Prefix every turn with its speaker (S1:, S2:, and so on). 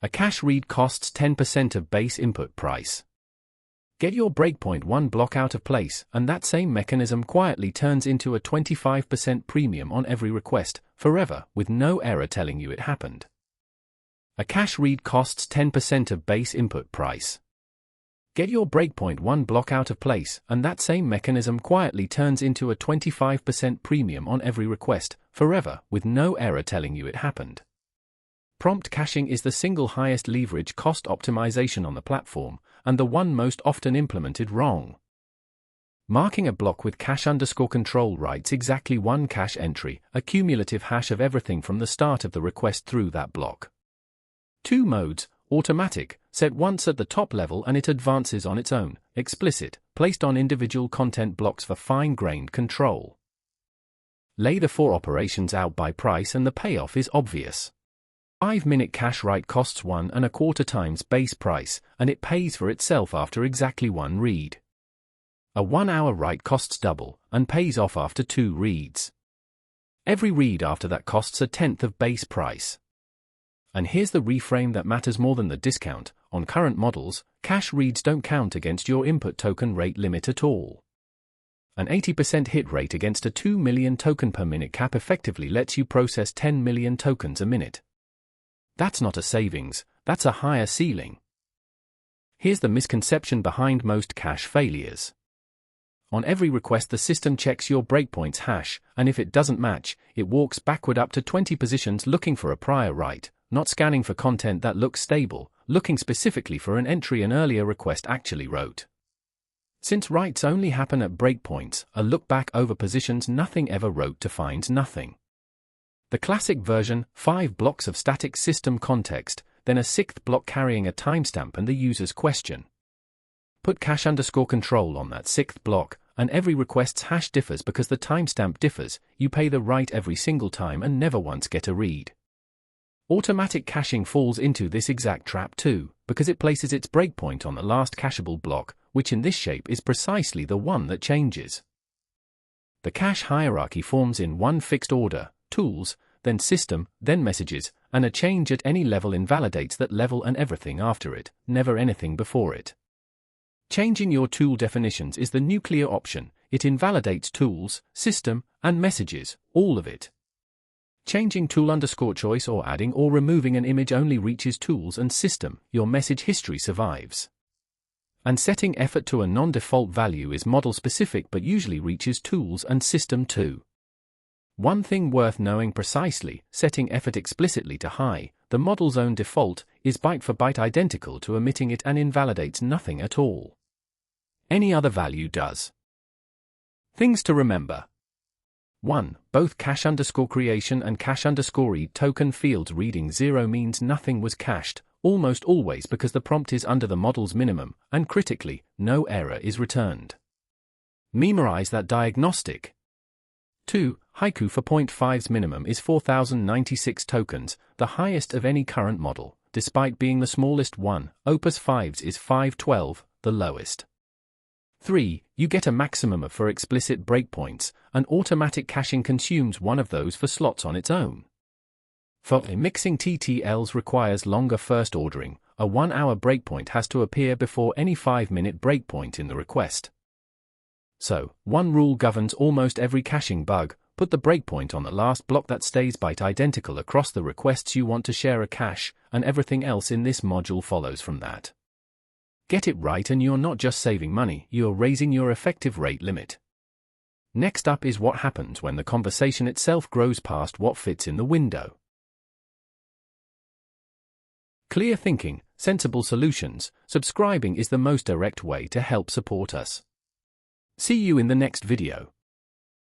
S1: A cache read costs 10% of base input price. Get your breakpoint one block out of place, and that same mechanism quietly turns into a 25% premium on every request, forever, with no error telling you it happened. A cache read costs 10% of base input price. Get your breakpoint one block out of place, and that same mechanism quietly turns into a 25% premium on every request, forever, with no error telling you it happened. Prompt caching is the single highest leverage cost optimization on the platform, and the one most often implemented wrong. Marking a block with cache_control writes exactly one cache entry, a cumulative hash of everything from the start of the request through that block. 2 modes, automatic, set once at the top level and it advances on its own, explicit, placed on individual content blocks for fine-grained control. Lay the 4 operations out by price and the payoff is obvious. 5-minute cache write costs 1.25 times base price, and it pays for itself after exactly 1 read. A 1-hour write costs double, and pays off after 2 reads. Every read after that costs 1/10 of base price. And here's the reframe that matters more than the discount: on current models, cache reads don't count against your input token rate limit at all. An 80% hit rate against a 2 million token per minute cap effectively lets you process 10 million tokens a minute. That's not a savings, that's a higher ceiling. Here's the misconception behind most cache failures. On every request the system checks your breakpoint's hash, and if it doesn't match, it walks backward up to 20 positions looking for a prior write, not scanning for content that looks stable, looking specifically for an entry an earlier request actually wrote. Since writes only happen at breakpoints, a lookback over positions nothing ever wrote to finds nothing. The classic version, 5 blocks of static system context, then a 6th block carrying a timestamp and the user's question. Put cache_control on that 6th block, and every request's hash differs because the timestamp differs. You pay the write every single time and never once get a read. Automatic caching falls into this exact trap too, because it places its breakpoint on the last cacheable block, which in this shape is precisely the one that changes. The cache hierarchy forms in one fixed order: tools, then system, then messages, and a change at any level invalidates that level and everything after it, never anything before it. Changing your tool definitions is the nuclear option. It invalidates tools, system, and messages, all of it. Changing tool_choice or adding or removing an image only reaches tools and system. Your message history survives. And setting effort to a non-default value is model-specific but usually reaches tools and system too. One thing worth knowing precisely: setting effort explicitly to high, the model's own default, is byte for byte identical to omitting it and invalidates nothing at all. Any other value does. Things to remember. 1. Both cache_creation and cache_read token fields reading 0 means nothing was cached, almost always because the prompt is under the model's minimum, and critically, no error is returned. Memorize that diagnostic. 2. Haiku for 0.5's minimum is 4096 tokens, the highest of any current model, despite being the smallest one. Opus 5's is 512, the lowest. 3. You get a maximum of 4 explicit breakpoints, and automatic caching consumes one of those for slots on its own. 4. Mixing TTLs requires longer first ordering. A 1-hour breakpoint has to appear before any 5-minute breakpoint in the request. So, one rule governs almost every caching bug: put the breakpoint on the last block that stays byte identical across the requests you want to share a cache, and everything else in this module follows from that. Get it right and you're not just saving money, you're raising your effective rate limit. Next up is what happens when the conversation itself grows past what fits in the window. Clear thinking, sensible solutions. Subscribing is the most direct way to help support us. See you in the next video.